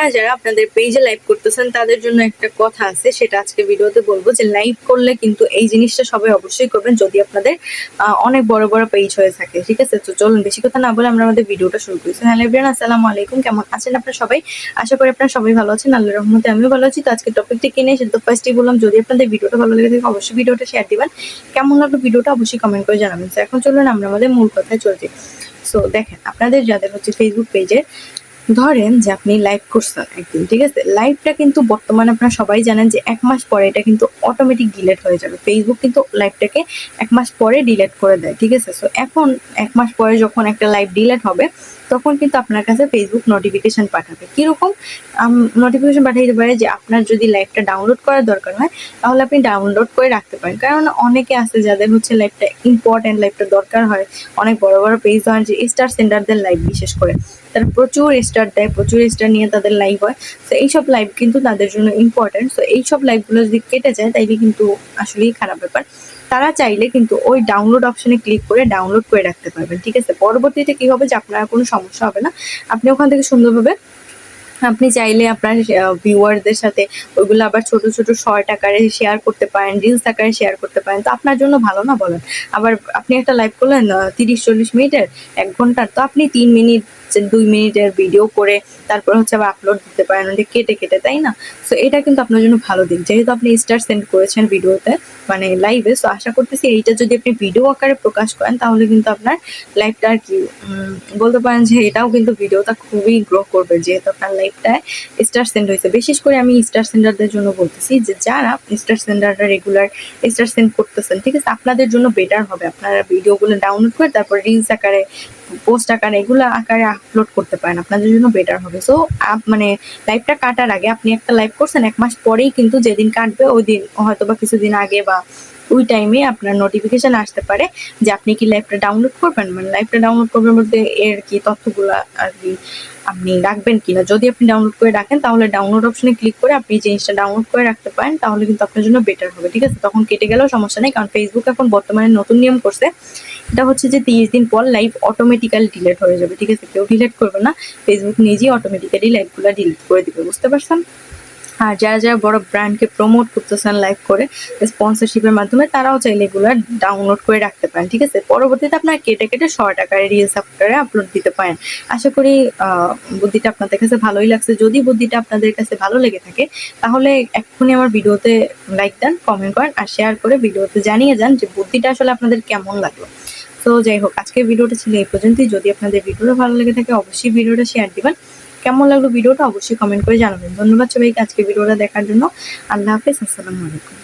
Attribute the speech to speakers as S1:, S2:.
S1: আপনারা যারা আপনাদের পেজে লাইভ করতেছেন তাদের জন্য একটা কথা আছে, সেটা আজকে ভিডিওতে বলবো যে লাইভ করলে কিন্তু এই জিনিসটা সবাই অবশ্যই করবেন যদি আপনাদের অনেক বড় বড় পেজ হয়ে থাকে। ঠিক আছে, তো চলুন বেশি কথা না বলে আমরা আমাদের ভিডিওটা শুরু করছি। হ্যালো এভরিওয়ান, আসসালামু আলাইকুম। কেমন আছেন আপনারা সবাই? আশা করি আপনারা সবাই ভালো আছেন, আল্লাহর রহমতে আমিও ভালো আছি। তো আজকে টপিকটা কি নিয়ে সেটা তো ফার্স্টই বললাম, যদি আপনাদের ভিডিওটা ভালো লেগে থাকে অবশ্যই ভিডিওটা শেয়ার দিবেন। কেমন লাগলো ভিডিওটা অবশ্যই কমেন্ট করে জানাবেন। তো এখন চলুন আমরা আমাদের মূল কথায় চলছি। সো দেখেন, আপনাদের যাদের হচ্ছে ফেসবুক পেজে ধরেন যে আপনি লাইভ করছেন একদিন, ঠিক আছে, লাইভটা কিন্তু বর্তমানে আপনারা সবাই জানেন যে 1 মাস পরে এটা কিন্তু অটোমেটিক ডিলিট হয়ে যাবে। ফেসবুক কিন্তু লাইভটাকে 1 মাস পরে ডিলিট করে দেয়, ঠিক আছে। সো এখন 1 মাস পরে যখন একটা লাইভ ডিলিট হবে তখন কিন্তু আপনার কাছে ফেসবুক নোটিফিকেশন পাঠাবে। কিরকম নোটিফিকেশন পাঠাইতে পারে যে আপনার যদি লাইভটা ডাউনলোড করার দরকার হয় তাহলে আপনি ডাউনলোড করে রাখতে পারেন। কারণ অনেকে আছে যাদের হচ্ছে লাইভটা ইম্পর্টেন্ট, লাইভটা দরকার হয়, অনেক বড় বড় পেজ হয় যে স্টার সেন্টারদের লাইভ বিশেষ করে, তারা প্রচুর স্টার দেয়, প্রচুর স্টার নিয়ে তাদের লাইভ হয়। তো এইসব লাইভ কিন্তু তাদের জন্য ইম্পর্টেন্ট। তো এইসব লাইভগুলো যদি কেটে যায় তাইলে কিন্তু আসলেই খারাপ ব্যাপার। তারা চাইলে কিন্তু ওই ডাউনলোড অপশনে ক্লিক করে ডাউনলোড করে রাখতে পারবেন, ঠিক আছে। পরবর্তীতে কি হবে যে আপনার কোনো সমস্যা হবে না, আপনি ওখান থেকে সুন্দরভাবে আপনি চাইলে আপনার ভিউয়ারদের সাথে ওইগুলো আবার ছোট ছোট শর্ট আকারে শেয়ার করতে পারেন, রিলস আকারে শেয়ার করতে পারেন। তো আপনার জন্য ভালো না বলেন? আবার আপনি একটা লাইভ করলেন 30-40 মিনিটের, 1 ঘন্টার, তো আপনি 3 মিনিট 2 মিনিটের ভিডিও করে তারপর হচ্ছে আবার আপলোড দিতে পারেন ওটা কেটে কেটে, তাই না? সো এটা কিন্তু আপনার জন্য ভালো দিক, যেহেতু আপনি স্টার সেন্ড করেছেন ভিডিওতে মানে লাইভে। সো আশা করতেছি এইটা যদি আপনি ভিডিও আকারে প্রকাশ করেন তাহলে কিন্তু আপনার লাইভটা আর কি বলতে পারেন যে এটাও কিন্তু ভিডিওটা খুবই গ্রো করবে, যেহেতু আপনার লাইভটায় স্টার সেন্ড হয়েছে। বিশেষ করে আমি স্টার সেন্ডারদের জন্য বলতেছি যে যারা স্টার সেন্ডাররা রেগুলার স্টার সেন্ড করতেছেন, ঠিক আছে, আপনাদের জন্য বেটার হবে আপনারা ভিডিওগুলো ডাউনলোড করে তারপর রিলস আকারে, পোস্ট আকারে, এগুলো আকারে আপলোড করতে পারেন, আপনাদের জন্য বেটার হবে। সো মানে লাইভটা কাটার আগে আপনি একটা লাইভ করছেন 1 মাস পরেই কিন্তু যেদিন কাটবে ওই দিন হয়তো বা কিছুদিন আগে বা ওই টাইমে আপনার নোটিফিকেশন আসতে পারে যে আপনি কি লাইভটা ডাউনলোড করবেন, মানে লাইভটা ডাউনলোড করবেন বলতে এর কি তথ্যগুলো আর কি আপনি রাখবেন কিনা। যদি আপনি ডাউনলোড করে রাখেন তাহলে ডাউনলোড অপশনে ক্লিক করে আপনি জিনিসটা ডাউনলোড করে রাখতে পারেন, তাহলে কিন্তু আপনার জন্য বেটার হবে, ঠিক আছে। তখন কেটে গেলেও সমস্যা নেই, কারণ ফেসবুক এখন বর্তমানে নতুন নিয়ম করছে, এটা হচ্ছে যে 30 দিন পর লাইভ অটোমেটিক্যালি ডিলিট হয়ে যাবে, ঠিক আছে। কেউ ডিলিট করবে না, ফেসবুক নিজেই অটোমেটিক্যালি লাইভগুলো ডিলিট করে দিবে, বুঝতে পারছেন? আর যারা যারা বড় ব্র্যান্ডকে প্রমোট করতেছেন লাইভ করে স্পন্সরশিপের মাধ্যমে, তারাও চাইলে এগুলো ডাউনলোড করে রাখতে পারেন, ঠিক আছে। পরবর্তীতে আপনারা কেটে কেটে শর্ট আকারে রিলস আকারে আপলোড দিতে পারেন। আশা করি বুদ্ধিটা আপনাদের কাছে ভালোই লাগছে। যদি বুদ্ধিটা আপনাদের কাছে ভালো লেগে থাকে তাহলে এক্ষুনি আমার ভিডিওতে লাইক দেন, কমেন্ট করেন আর শেয়ার করে ভিডিওতে জানিয়ে যান যে বুদ্ধিটা আসলে আপনাদের কেমন লাগলো। তো যাই হোক, আজকের ভিডিওটা ছিল এই পর্যন্তই। যদি আপনাদের ভিডিওটা ভালো লেগে থাকে অবশ্যই ভিডিওটা শেয়ার দিবেন। কেমন লাগলো ভিডিওটা অবশ্যই কমেন্ট করে জানাবেন। ধন্যবাদ সবাইকে আজকে ভিডিওটা দেখার জন্য। আল্লাহ হাফেজ, আসসালামু আলাইকুম।